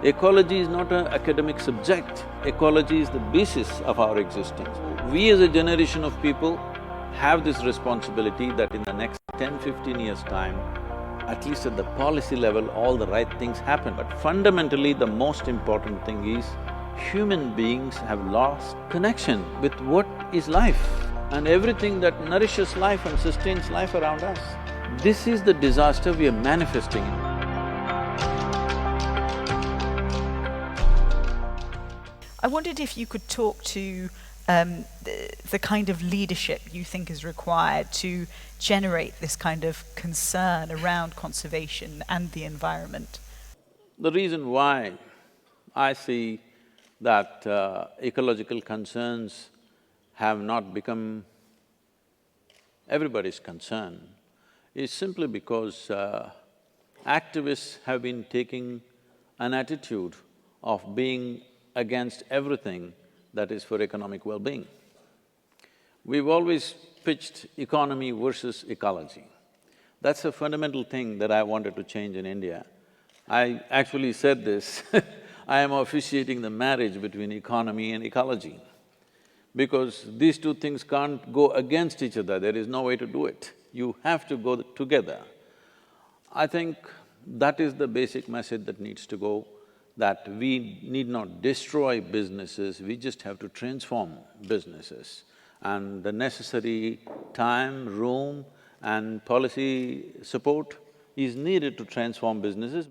Ecology is not an academic subject, ecology is the basis of our existence. We as a generation of people have this responsibility that in the next 10-15 years' time, at least at the policy level, all the right things happen. But fundamentally, the most important thing is human beings have lost connection with what is life and everything that nourishes life and sustains life around us. This is the disaster we are manifesting in. I wondered if you could talk to the kind of leadership you think is required to generate this kind of concern around conservation and the environment. The reason why I see that ecological concerns have not become everybody's concern is simply because activists have been taking an attitude of being against everything that is for economic well-being. We've always pitched economy versus ecology. That's a fundamental thing that I wanted to change in India. I actually said this I am officiating the marriage between economy and ecology, because these two things can't go against each other, there is no way to do it. You have to go together. I think that is the basic message that needs to go, that we need not destroy businesses, we just have to transform businesses. And the necessary time, room and policy support is needed to transform businesses.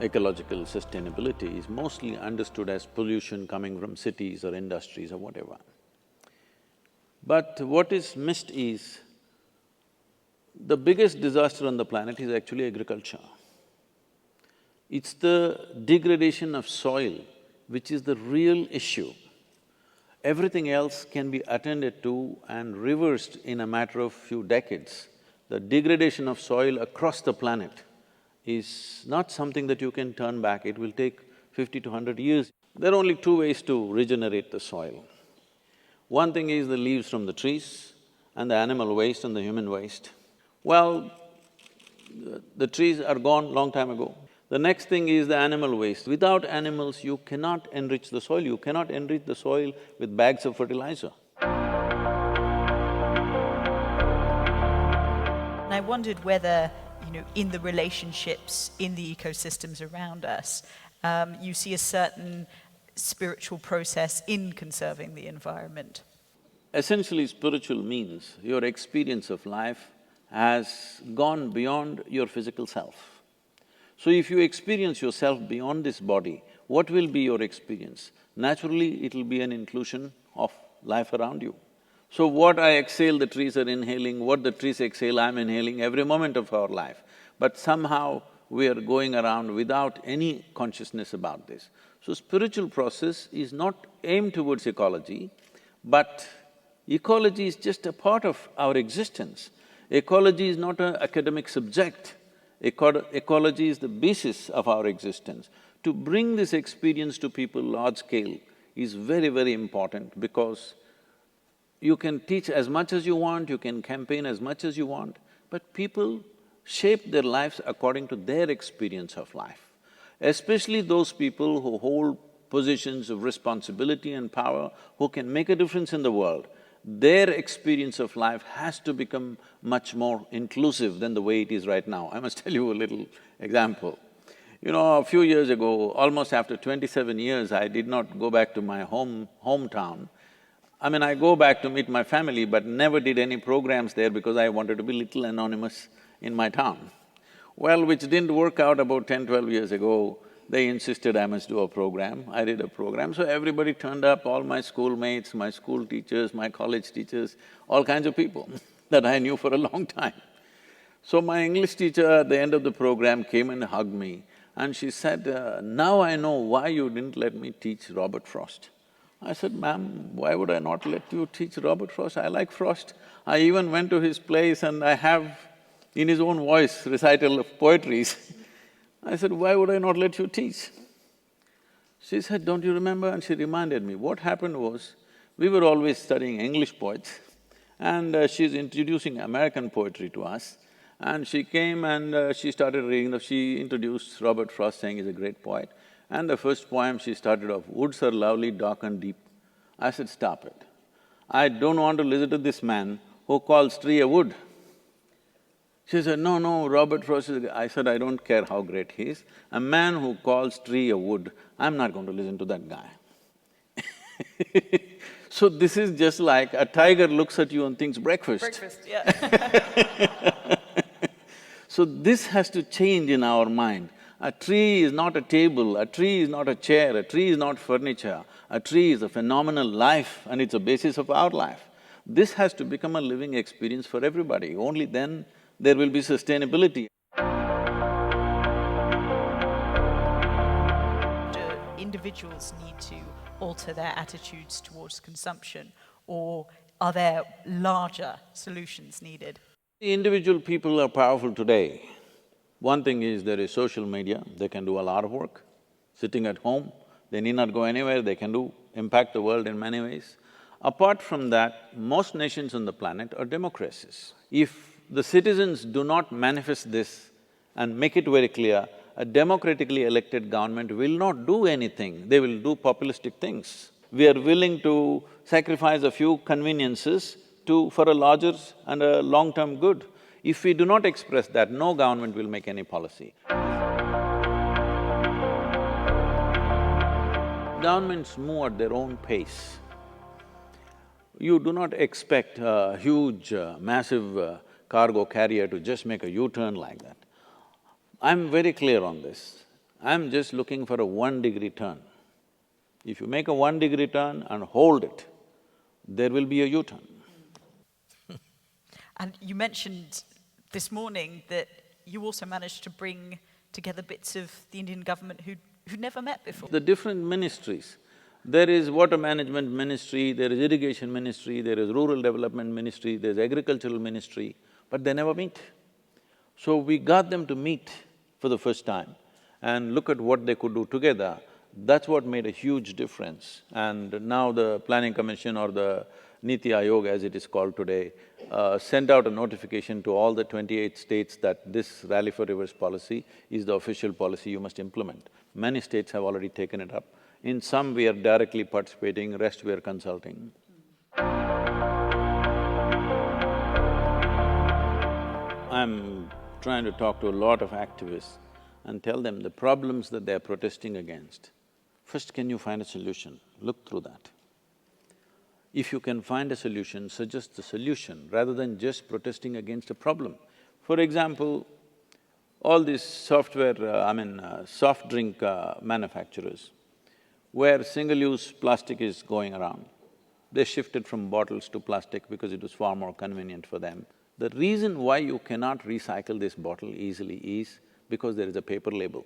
Ecological sustainability is mostly understood as pollution coming from cities or industries or whatever. But what is missed is, the biggest disaster on the planet is actually agriculture. It's the degradation of soil which is the real issue. Everything else can be attended to and reversed in a matter of few decades. The degradation of soil across the planet is not something that you can turn back, it will take 50 to 100 years. There are only two ways to regenerate the soil. One thing is the leaves from the trees and the animal waste and the human waste. Well, the trees are gone long time ago. The next thing is the animal waste. Without animals, you cannot enrich the soil, you cannot enrich the soil with bags of fertilizer. And I wondered whether, in the relationships, in the ecosystems around us, you see a certain spiritual process in conserving the environment. Essentially, spiritual means your experience of life has gone beyond your physical self. So if you experience yourself beyond this body, what will be your experience? Naturally, it'll be an inclusion of life around you. So what I exhale, the trees are inhaling, what the trees exhale, I'm inhaling every moment of our life. But somehow we are going around without any consciousness about this. So spiritual process is not aimed towards ecology, but ecology is just a part of our existence. Ecology is not an academic subject, ecology is the basis of our existence. To bring this experience to people large scale is very, very important, because you can teach as much as you want, you can campaign as much as you want, but people shape their lives according to their experience of life. Especially those people who hold positions of responsibility and power, who can make a difference in the world, their experience of life has to become much more inclusive than the way it is right now. I must tell you a little example. A few years ago, almost after 27 years, I did not go back to my hometown. I go back to meet my family, but never did any programs there because I wanted to be little anonymous in my town. Well, which didn't work out. About 10-12 years ago, they insisted I must do a program. I did a program, so everybody turned up, all my schoolmates, my school teachers, my college teachers, all kinds of people that I knew for a long time. So my English teacher at the end of the program came and hugged me, and she said, now I know why you didn't let me teach Robert Frost. I said, ma'am, why would I not let you teach Robert Frost? I like Frost. I even went to his place and I have, in his own voice, recital of poetries. I said, why would I not let you teach? She said, don't you remember? And she reminded me. What happened was, we were always studying English poets, and she's introducing American poetry to us. And she came and she started reading, she introduced Robert Frost, saying he's a great poet. And the first poem she started off, "Woods are lovely, dark and deep." I said, "Stop it. I don't want to listen to this man who calls tree a wood." She said, "No, no, Robert Frost is… I said, "I don't care how great he is. A man who calls tree a wood, I'm not going to listen to that guy." So this is just like a tiger looks at you and thinks breakfast. Breakfast, yeah. So this has to change in our mind. A tree is not a table, a tree is not a chair, a tree is not furniture. A tree is a phenomenal life and it's a basis of our life. This has to become a living experience for everybody. Only then there will be sustainability. Do individuals need to alter their attitudes towards consumption, or are there larger solutions needed? The individual people are powerful today. One thing is there is social media, they can do a lot of work. Sitting at home, they need not go anywhere, they can impact the world in many ways. Apart from that, most nations on the planet are democracies. If the citizens do not manifest this and make it very clear, a democratically elected government will not do anything, they will do populistic things. We are willing to sacrifice a few conveniences for a larger and a long-term good. If we do not express that, no government will make any policy. Governments move at their own pace. You do not expect a huge, massive cargo carrier to just make a U-turn like that. I'm very clear on this. I'm just looking for a 1-degree turn. If you make a 1-degree turn and hold it, there will be a U-turn. And you mentioned this morning that you also managed to bring together bits of the Indian government who'd never met before. The different ministries, there is water management ministry, there is irrigation ministry, there is rural development ministry, there's agricultural ministry, but they never meet. So we got them to meet for the first time and look at what they could do together. That's what made a huge difference. And now the Planning Commission or the Niti Aayog, as it is called today, sent out a notification to all the 28 states that this Rally for Rivers policy is the official policy you must implement. Many states have already taken it up. In some we are directly participating, rest we are consulting. I'm trying to talk to a lot of activists and tell them the problems that they're protesting against. First, can you find a solution? Look through that. If you can find a solution, suggest the solution rather than just protesting against a problem. For example, all these soft drink manufacturers, where single-use plastic is going around, they shifted from bottles to plastic because it was far more convenient for them. The reason why you cannot recycle this bottle easily is because there is a paper label.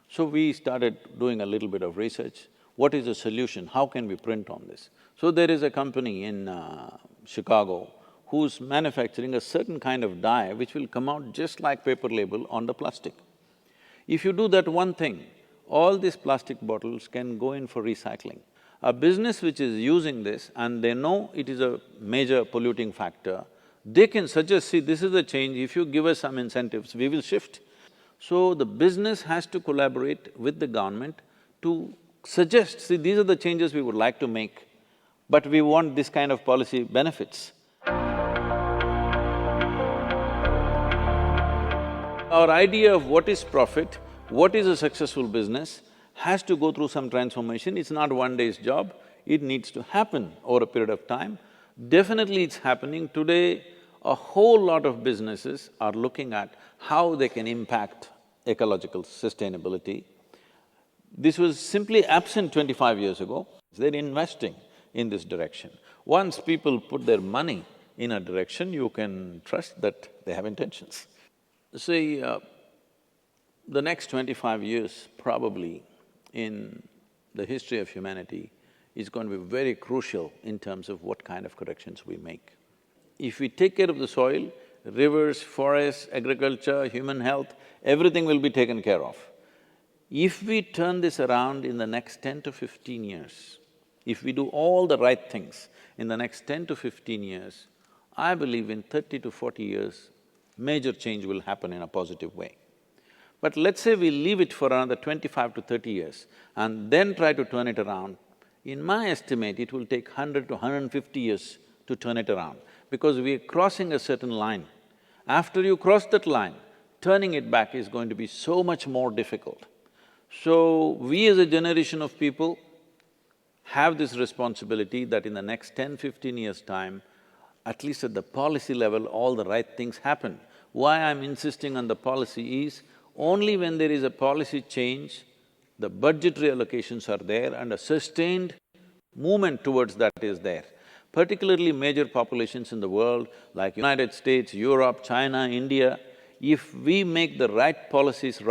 So we started doing a little bit of research. What is the solution? How can we print on this? So there is a company in Chicago who's manufacturing a certain kind of dye which will come out just like paper label on the plastic. If you do that one thing, all these plastic bottles can go in for recycling. A business which is using this and they know it is a major polluting factor, they can suggest, see, this is the change, if you give us some incentives, we will shift. So the business has to collaborate with the government to suggest, see, these are the changes we would like to make, but we want this kind of policy benefits. Our idea of what is profit, what is a successful business, has to go through some transformation. It's not one day's job, it needs to happen over a period of time. Definitely it's happening. Today, a whole lot of businesses are looking at how they can impact ecological sustainability. This was simply absent 25 years ago. They're investing in this direction. Once people put their money in a direction, you can trust that they have intentions. See, the next 25 years probably in the history of humanity is going to be very crucial in terms of what kind of corrections we make. If we take care of the soil, rivers, forests, agriculture, human health, everything will be taken care of. If we turn this around in the next 10 to 15 years, if we do all the right things in the next 10 to 15 years, I believe in 30 to 40 years, major change will happen in a positive way. But let's say we leave it for another 25 to 30 years and then try to turn it around, in my estimate, it will take 100 to 150 years to turn it around, because we are crossing a certain line. After you cross that line, turning it back is going to be so much more difficult. So, we as a generation of people have this responsibility that in the next 10-15 years' time, at least at the policy level, all the right things happen. Why I'm insisting on the policy is, only when there is a policy change, the budgetary allocations are there and a sustained movement towards that is there. Particularly major populations in the world like United States, Europe, China, India, if we make the right policies